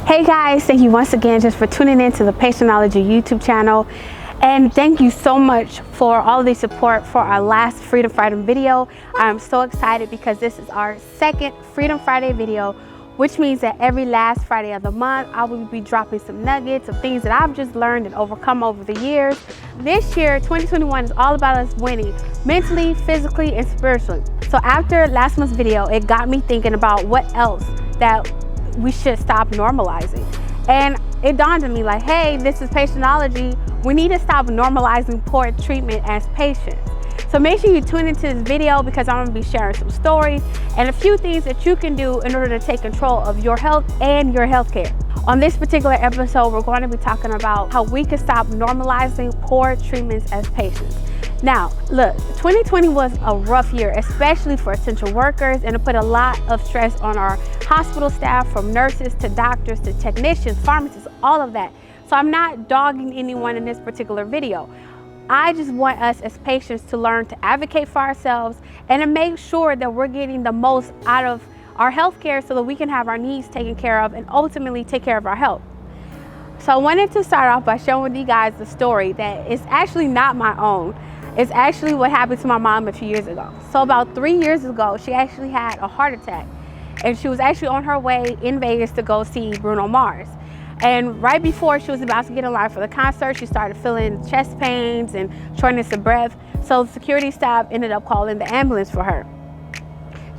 Hey guys, thank you once again just for tuning in to the Patientology YouTube channel. And thank you so much for all of the support for our last Freedom Friday video. I'm so excited because this is our second Freedom Friday video, which means that every last Friday of the month, I will be dropping some nuggets of things that I've just learned and overcome over the years. This year, 2021 is all about us winning mentally, physically, and spiritually. So after last month's video, it got me thinking about what else that we should stop normalizing. And it dawned on me like, hey, this is Patientology. We need to stop normalizing poor treatment as patients. So make sure you tune into this video because I'm gonna be sharing some stories and a few things that you can do in order to take control of your health and your healthcare. On this particular episode, we're going to be talking about how we can stop normalizing poor treatments as patients. Now, look, 2020 was a rough year, especially for essential workers, and it put a lot of stress on our hospital staff, from nurses to doctors to technicians, pharmacists, all of that. So I'm not dogging anyone in this particular video. I just want us as patients to learn to advocate for ourselves and to make sure that we're getting the most out of our healthcare so that we can have our needs taken care of and ultimately take care of our health. So I wanted to start off by showing with you guys the story that is actually not my own. It's actually what happened to my mom a few years ago. So about 3 years ago, she actually had a heart attack, and she was actually on her way in Vegas to go see Bruno Mars. And right before she was about to get in line for the concert, she started feeling chest pains and shortness of breath. So the security staff ended up calling the ambulance for her.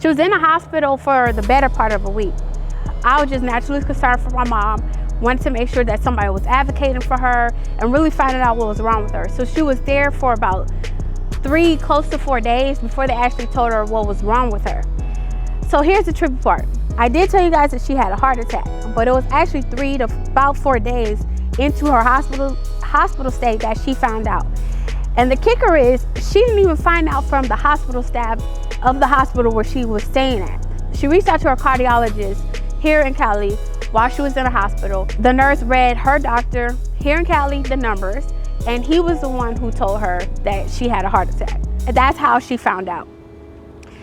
She was in the hospital for the better part of a week. I was just naturally concerned for my mom, wanted to make sure that somebody was advocating for her and really finding out what was wrong with her. So she was there for about close to 4 days before they actually told her what was wrong with her. So here's the tricky part. I did tell you guys that she had a heart attack, but it was actually 3 to about 4 days into her hospital stay that she found out. And the kicker is, she didn't even find out from the hospital staff of the hospital where she was staying at. She reached out to her cardiologist here in Cali while she was in the hospital. The nurse read her doctor here in Cali the numbers, and he was the one who told her that she had a heart attack. And that's how she found out.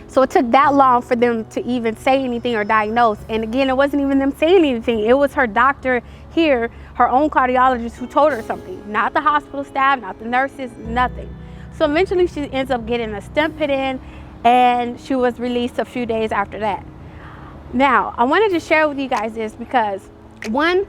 So it took that long for them to even say anything or diagnose. And again, it wasn't even them saying anything. It was her doctor here, her own cardiologist, who told her something. Not the hospital staff, not the nurses, nothing. So eventually she ends up getting a stent put in, and she was released a few days after that. Now, I wanted to share with you guys this because, one,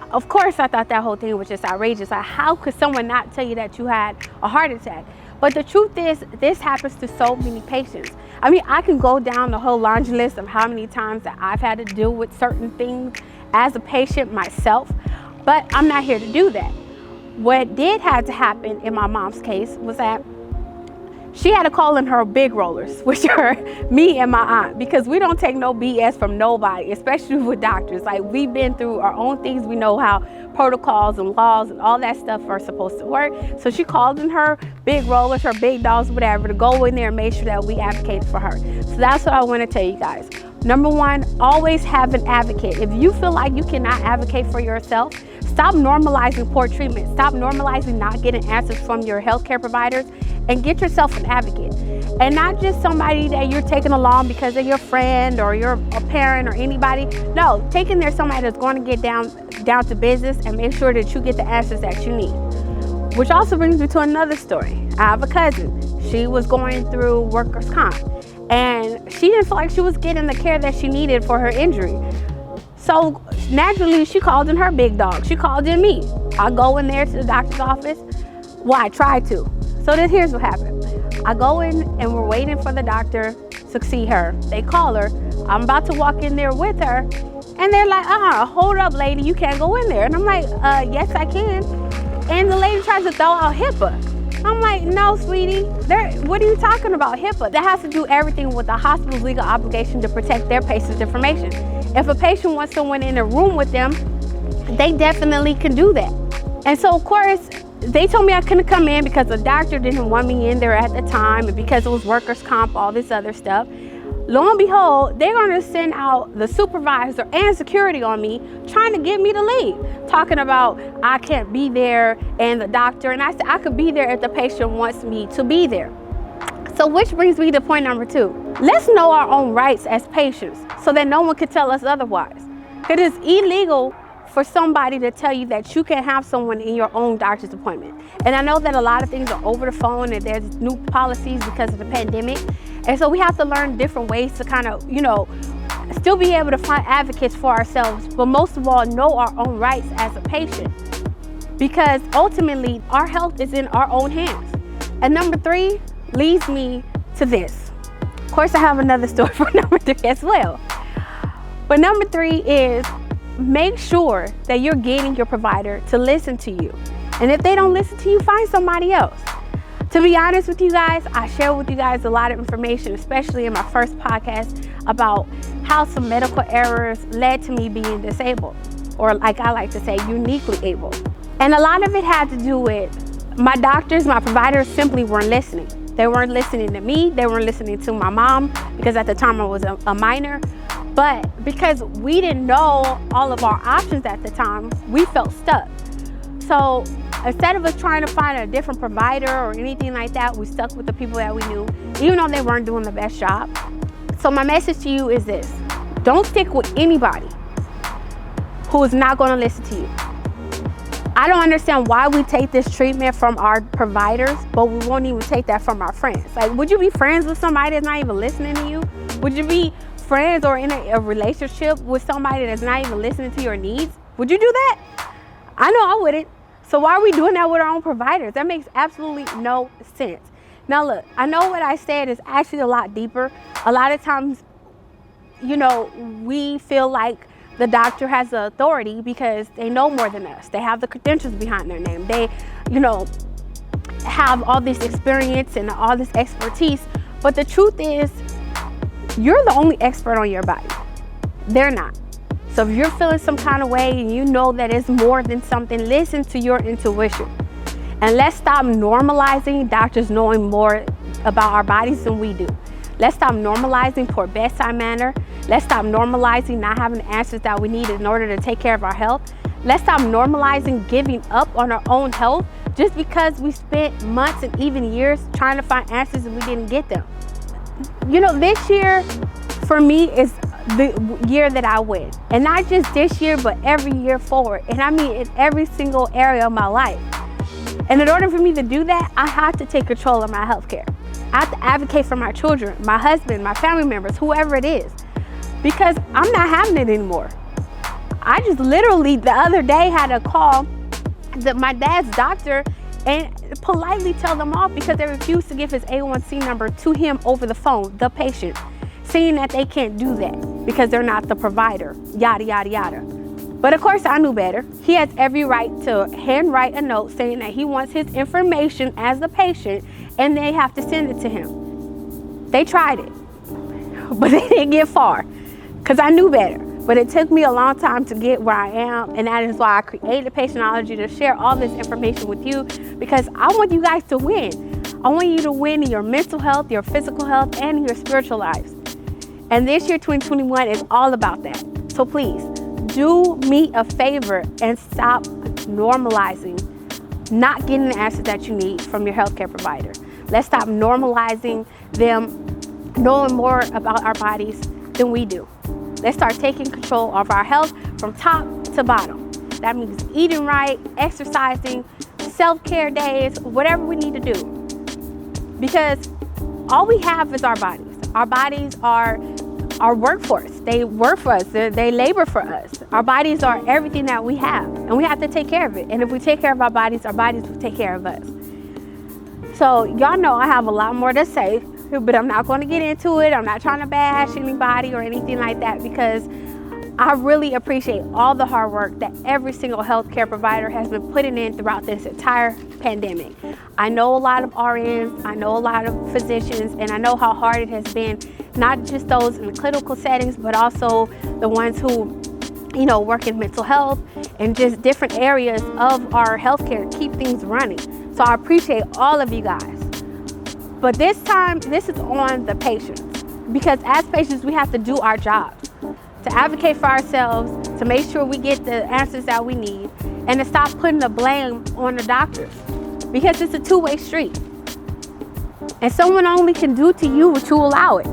of course, I thought that whole thing was just outrageous. Like, how could someone not tell you that you had a heart attack? But the truth is, this happens to so many patients. I mean, I can go down the whole laundry list of how many times that I've had to deal with certain things as a patient myself, but I'm not here to do that. What did have to happen in my mom's case was that she had to call in her big rollers, which are me and my aunt, because we don't take no BS from nobody, especially with doctors. Like, we've been through our own things. We know how protocols and laws and all that stuff are supposed to work. So she called in her big rollers, her big dogs, whatever, to go in there and make sure that we advocate for her. So that's what I want to tell you guys. Number one, always have an advocate. If you feel like you cannot advocate for yourself, stop normalizing poor treatment. Stop normalizing not getting answers from your healthcare providers, and get yourself an advocate. And not just somebody that you're taking along because they're your friend or you're a parent or anybody. No, take in there somebody that's going to get down to business and make sure that you get the answers that you need. Which also brings me to another story. I have a cousin. She was going through workers' comp, and she didn't feel like she was getting the care that she needed for her injury. So naturally, she called in her big dog. She called in me. I go in there to the doctor's office. Well, I tried to. So then here's what happened. I go in and we're waiting for the doctor to see her. They call her. I'm about to walk in there with her, and they're like, hold up, lady, you can't go in there. And I'm like, yes, I can. And the lady tries to throw out HIPAA. I'm like, no, sweetie, what are you talking about, HIPAA? That has to do everything with the hospital's legal obligation to protect their patient's information. If a patient wants someone in a room with them, they definitely can do that. And so, of course, they told me I couldn't come in because the doctor didn't want me in there at the time, and because it was workers' comp, all this other stuff. Lo and behold, they're going to send out the supervisor and security on me, trying to get me to leave, talking about I can't be there and the doctor. And I said I could be there if the patient wants me to be there. So which brings me to point number 2. Let's know our own rights as patients so that no one can tell us otherwise. It is illegal for somebody to tell you that you can have someone in your own doctor's appointment. And I know that a lot of things are over the phone and there's new policies because of the pandemic. And so we have to learn different ways to kind of, still be able to find advocates for ourselves, but most of all, know our own rights as a patient. Because ultimately, our health is in our own hands. And number 3 leads me to this. Of course, I have another story for number 3 as well. But number 3 is make sure that you're getting your provider to listen to you. And if they don't listen to you, find somebody else. To be honest with you guys, I share with you guys a lot of information, especially in my first podcast, about how some medical errors led to me being disabled, or like I like to say, uniquely able. And a lot of it had to do with my doctors, my providers simply weren't listening. They weren't listening to me. They weren't listening to my mom, because at the time I was a minor. But because we didn't know all of our options at the time, we felt stuck. So instead of us trying to find a different provider or anything like that, we stuck with the people that we knew, even though they weren't doing the best job. So my message to you is this: don't stick with anybody who is not going to listen to you. I don't understand why we take this treatment from our providers, but we won't even take that from our friends. Like, would you be friends with somebody that's not even listening to you? Would you be friends or in a relationship with somebody that's not even listening to your needs? Would you do that? I know I wouldn't. So why are we doing that with our own providers? That makes absolutely no sense. Now look, I know what I said is actually a lot deeper. A lot of times, we feel like the doctor has the authority because they know more than us. They have the credentials behind their name. They, have all this experience and all this expertise. But the truth is, you're the only expert on your body. They're not. So if you're feeling some kind of way and you know that it's more than something, listen to your intuition. And let's stop normalizing doctors knowing more about our bodies than we do. Let's stop normalizing poor bedside manner. Let's stop normalizing not having the answers that we need in order to take care of our health. Let's stop normalizing giving up on our own health just because we spent months and even years trying to find answers and we didn't get them. This year for me is the year that I win. And not just this year, but every year forward. And I mean in every single area of my life. And in order for me to do that, I have to take control of my healthcare. I have to advocate for my children, my husband, my family members, whoever it is, because I'm not having it anymore. I just literally the other day had to call my dad's doctor and politely tell them off because they refused to give his A1C number to him over the phone, the patient, saying that they can't do that because they're not the provider, yada, yada, yada. But of course I knew better. He has every right to handwrite a note saying that he wants his information as the patient and they have to send it to him. They tried it, but they didn't get far because I knew better. But it took me a long time to get where I am, and that is why I created Patientology, to share all this information with you, because I want you guys to win. I want you to win in your mental health, your physical health, and in your spiritual lives. And this year, 2021, is all about that. So please, do me a favor and stop normalizing not getting the answers that you need from your healthcare provider. Let's stop normalizing them knowing more about our bodies than we do. Let's start taking control of our health from top to bottom. That means eating right, exercising, self-care days, whatever we need to do. Because all we have is our bodies. Our bodies are our workforce. They work for us. They labor for us. Our bodies are everything that we have, and we have to take care of it. And if we take care of our bodies will take care of us. So y'all know I have a lot more to say, but I'm not going to get into it. I'm not trying to bash anybody or anything like that, because I really appreciate all the hard work that every single healthcare provider has been putting in throughout this entire pandemic. I know a lot of RNs, I know a lot of physicians, and I know how hard it has been, not just those in the clinical settings, but also the ones who, work in mental health and just different areas of our healthcare to keep things running. So I appreciate all of you guys. But this time, this is on the patients, because as patients, we have to do our jobs, to advocate for ourselves, to make sure we get the answers that we need, and to stop putting the blame on the doctors, because it's a two-way street. And someone only can do to you what you allow it.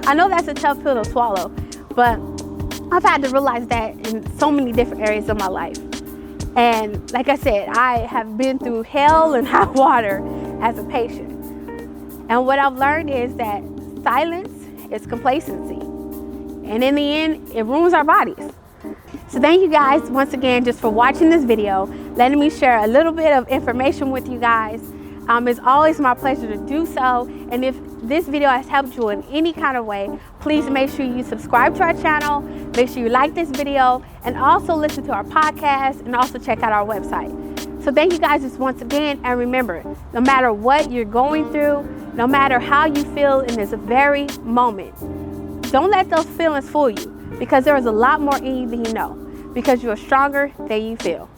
I know that's a tough pill to swallow, but I've had to realize that in so many different areas of my life. And like I said, I have been through hell and high water as a patient. And what I've learned is that silence is complacency. And in the end, it ruins our bodies. So thank you guys once again just for watching this video, letting me share a little bit of information with you guys. It's always my pleasure to do so. And if this video has helped you in any kind of way, please make sure you subscribe to our channel, make sure you like this video, and also listen to our podcast, and also check out our website. So thank you guys just once again, and remember, no matter what you're going through, no matter how you feel in this very moment, don't let those feelings fool you, because there is a lot more in you than you know, because you are stronger than you feel.